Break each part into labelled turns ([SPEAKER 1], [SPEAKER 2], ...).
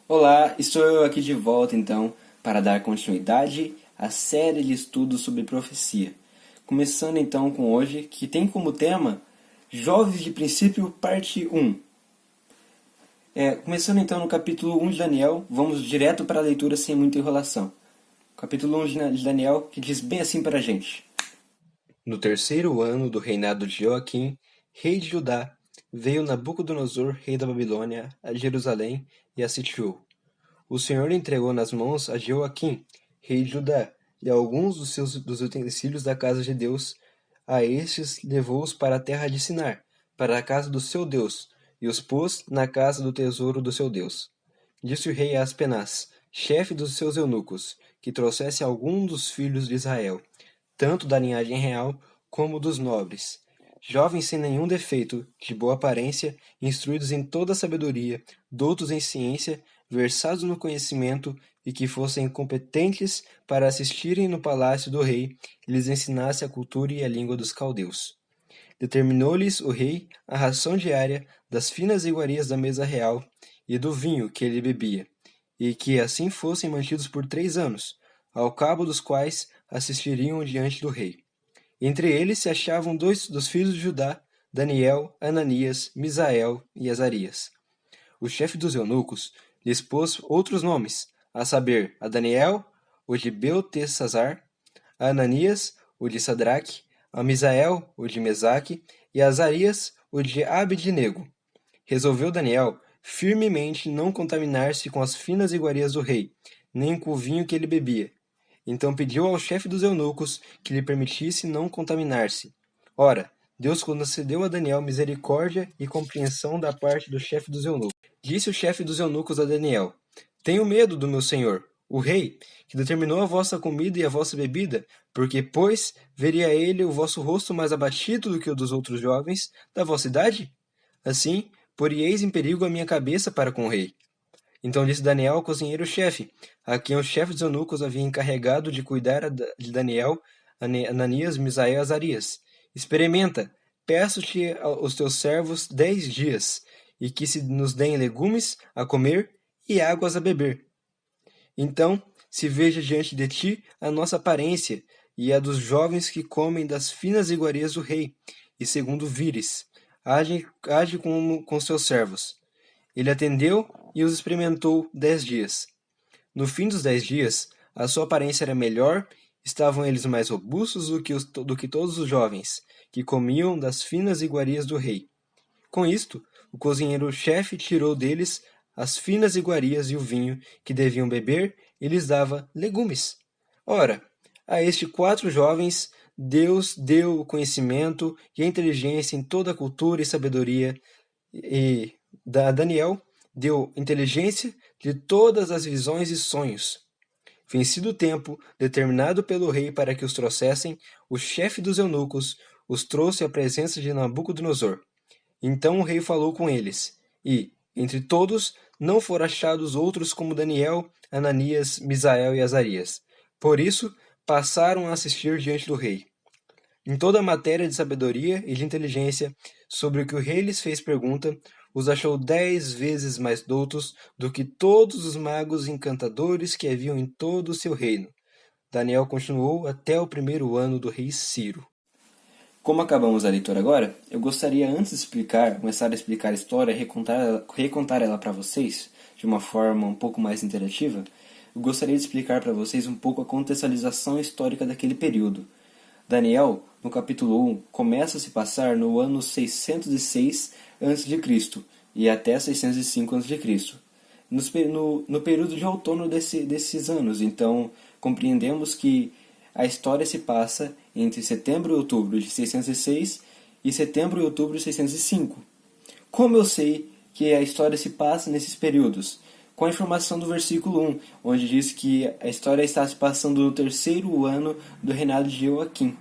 [SPEAKER 1] Olá, estou eu aqui de volta então para dar continuidade à série de estudos sobre profecia. Começando então com hoje, que tem como tema Jovens de Princípio, parte 1. Começando então no capítulo 1 de Daniel, vamos direto para a leitura sem muita enrolação. Capítulo 1 de Daniel, que diz bem assim para a gente. No terceiro ano do reinado de Joaquim, rei de Judá, veio Nabucodonosor, rei da Babilônia, a Jerusalém e a sitiou. O Senhor entregou nas mãos a Joaquim, rei de Judá, e a alguns dos utensílios da casa de Deus. A estes levou-os para a terra de Sinar, para a casa do seu Deus, e os pôs na casa do tesouro do seu Deus. Disse o rei a Aspenaz, chefe dos seus eunucos, que trouxesse algum dos filhos de Israel, tanto da linhagem real como dos nobres, jovens sem nenhum defeito, de boa aparência, instruídos em toda a sabedoria, doutos em ciência, versados no conhecimento e que fossem competentes para assistirem no palácio do rei e lhes ensinasse a cultura e a língua dos caldeus. Determinou-lhes o rei a ração diária das finas iguarias da mesa real e do vinho que ele bebia, e que assim fossem mantidos por 3 anos, ao cabo dos quais assistiriam diante do rei. Entre eles se achavam 2 dos filhos de Judá, Daniel, Ananias, Misael e Azarias. O chefe dos eunucos lhes pôs outros nomes, a saber, a Daniel, o de Beltesazar, a Ananias, o de Sadraque, a Misael, o de Mesaque, e a Azarias, o de Abednego. Resolveu Daniel firmemente não contaminar-se com as finas iguarias do rei, nem com o vinho que ele bebia. Então pediu ao chefe dos eunucos que lhe permitisse não contaminar-se. Ora, Deus concedeu a Daniel misericórdia e compreensão da parte do chefe dos eunucos. Disse o chefe dos eunucos a Daniel: Tenho medo do meu senhor, o rei, que determinou a vossa comida e a vossa bebida, porque, pois, veria ele o vosso rosto mais abatido do que o dos outros jovens da vossa idade? Assim, porieis em perigo a minha cabeça para com o rei. Então disse Daniel ao cozinheiro-chefe, a quem o chefe dos eunucos havia encarregado de cuidar de Daniel, Ananias, Misael e Azarias: Experimenta, peço-te os teus servos 10 dias, e que se nos deem legumes a comer e águas a beber. Então se veja diante de ti a nossa aparência e a dos jovens que comem das finas iguarias do rei, e segundo vires, age como com seus servos. Ele atendeu e os experimentou 10 dias. No fim dos 10 dias, a sua aparência era melhor, estavam eles mais robustos do que todos os jovens, que comiam das finas iguarias do rei. Com isto, o cozinheiro-chefe tirou deles as finas iguarias e o vinho que deviam beber e lhes dava legumes. Ora, a estes 4 jovens Deus deu o conhecimento e a inteligência em toda a cultura e sabedoria, e Daniel deu inteligência de todas as visões e sonhos. Vencido o tempo determinado pelo rei para que os trouxessem, o chefe dos eunucos os trouxe à presença de Nabucodonosor. Então o rei falou com eles, e, entre todos, não foram achados outros como Daniel, Ananias, Misael e Azarias. Por isso, passaram a assistir diante do rei. Em toda a matéria de sabedoria e de inteligência, sobre o que o rei lhes fez pergunta, os achou 10 vezes mais doutos do que todos os magos e encantadores que haviam em todo o seu reino. Daniel continuou até o primeiro ano do rei Ciro. Como acabamos a leitura agora, eu gostaria antes de começar a explicar a história, recontar ela para vocês de uma forma um pouco mais interativa, eu gostaria de explicar para vocês um pouco a contextualização histórica daquele período. Daniel, no capítulo 1, começa a se passar no ano 606 a.C. e até 605 a.C. No período de outono desses anos, então compreendemos que a história se passa entre setembro e outubro de 606 e setembro e outubro de 605. Como eu sei que a história se passa nesses períodos? Com a informação do versículo 1, onde diz que a história está se passando no terceiro ano do reinado de Joaquim.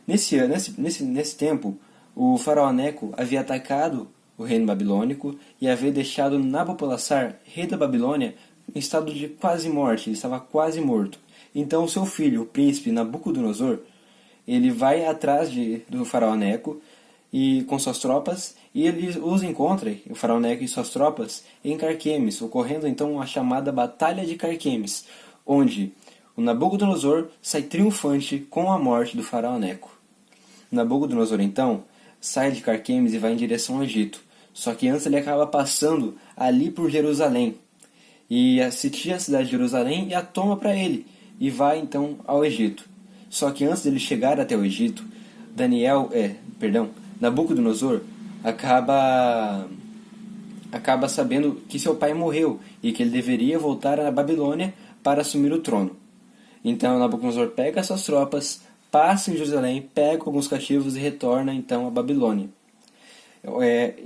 [SPEAKER 1] Nesse tempo, o faraó Neco havia atacado o reino babilônico e havia deixado Nabopolassar, rei da Babilônia, em estado de quase morte, ele estava quase morto. Então o seu filho, o príncipe Nabucodonosor, ele vai atrás do faraó Neco e com suas tropas, e ele os encontra, o faraó Neco e suas tropas, em Carquemes, ocorrendo então a chamada Batalha de Carquemes, onde o Nabucodonosor sai triunfante com a morte do faraó Neco. Nabucodonosor então sai de Carquemes e vai em direção ao Egito, só que antes ele acaba passando ali por Jerusalém, e sitia a cidade de Jerusalém e a toma para ele, e vai então ao Egito. Só que antes dele chegar até o Egito, Nabucodonosor acaba sabendo que seu pai morreu e que ele deveria voltar à Babilônia para assumir o trono. Então Nabucodonosor pega suas tropas, passa em Jerusalém, pega alguns cativos e retorna então à Babilônia.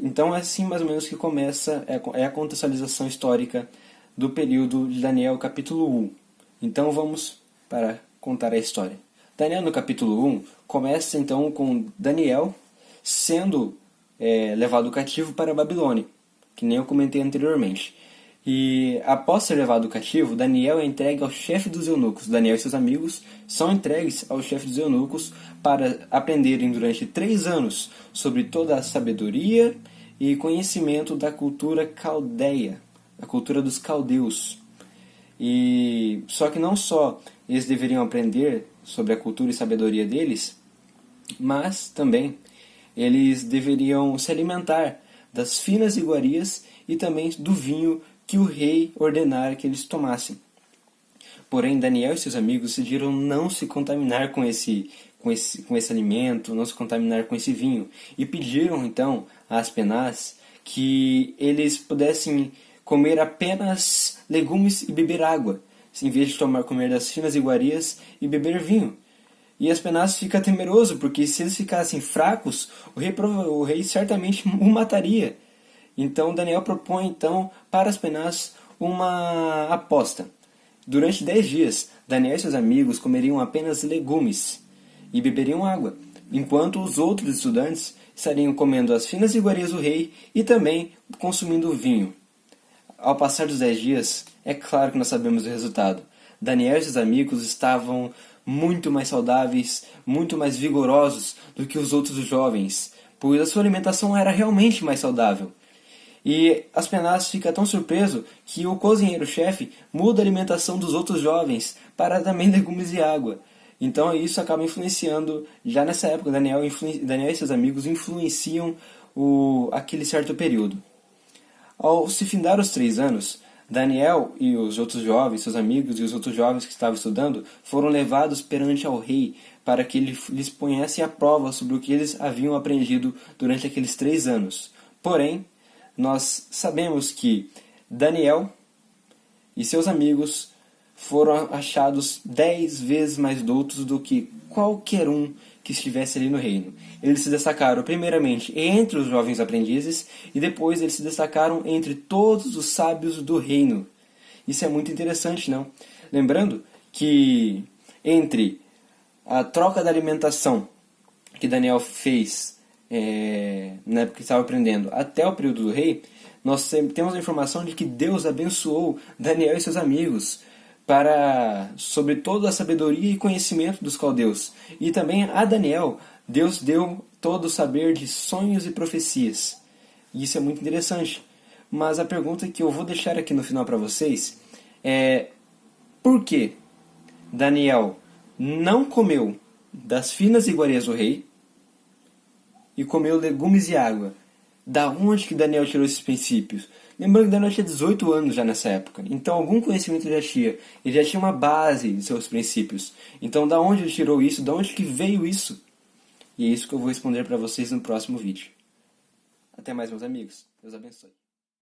[SPEAKER 1] Então é assim mais ou menos que começa a contextualização histórica do período de Daniel capítulo 1. Então vamos para contar a história. Daniel no capítulo 1 começa então com Daniel sendo levado cativo para a Babilônia, que nem eu comentei anteriormente. E após ser levado cativo, Daniel é entregue ao chefe dos eunucos. Daniel e seus amigos são entregues ao chefe dos eunucos para aprenderem durante 3 anos sobre toda a sabedoria e conhecimento da cultura caldeia, a cultura dos caldeus. E só que não só eles deveriam aprender sobre a cultura e sabedoria deles, mas também eles deveriam se alimentar das finas iguarias e também do vinho que o rei ordenara que eles tomassem. Porém, Daniel e seus amigos decidiram não se contaminar com esse alimento, não se contaminar com esse vinho, e pediram então a Aspenaz que eles pudessem comer apenas legumes e beber água, em vez de comer das finas iguarias e beber vinho. E Aspenaz fica temeroso, porque se eles ficassem fracos, o rei certamente o mataria. Então Daniel propõe então para Aspenaz uma aposta. Durante 10 dias, Daniel e seus amigos comeriam apenas legumes e beberiam água, enquanto os outros estudantes estariam comendo as finas iguarias do rei e também consumindo vinho. Ao passar dos 10 dias, é claro que nós sabemos o resultado. Daniel e seus amigos estavam muito mais saudáveis, muito mais vigorosos do que os outros jovens, pois a sua alimentação era realmente mais saudável. E Aspenaz fica tão surpreso que o cozinheiro-chefe muda a alimentação dos outros jovens para também legumes e água. Então isso acaba influenciando, já nessa época Daniel e seus amigos influenciam aquele certo período. Ao se findar os 3 anos, Daniel e os outros jovens, seus amigos e os outros jovens que estavam estudando, foram levados perante ao rei para que ele lhes ponhesse à prova sobre o que eles haviam aprendido durante aqueles 3 anos. Porém, nós sabemos que Daniel e seus amigos foram achados 10 vezes mais doutos do que qualquer um que estivesse ali no reino. Eles se destacaram primeiramente entre os jovens aprendizes e depois eles se destacaram entre todos os sábios do reino. Isso é muito interessante, não? Lembrando que entre a troca da alimentação que Daniel fez na época que estava aprendendo até o período do rei, nós temos a informação de que Deus abençoou Daniel e seus amigos sobre toda a sabedoria e conhecimento dos caldeus. E também a Daniel, Deus deu todo o saber de sonhos e profecias. E isso é muito interessante. Mas a pergunta que eu vou deixar aqui no final para vocês é: por que Daniel não comeu das finas iguarias do rei e comeu legumes e água? Da onde que Daniel tirou esses princípios? Lembrando que Daniel tinha 18 anos já nessa época, então algum conhecimento ele já tinha. Ele já tinha uma base de seus princípios. Então da onde ele tirou isso? Da onde que veio isso? E é isso que eu vou responder para vocês no próximo vídeo. Até mais, meus amigos. Deus abençoe.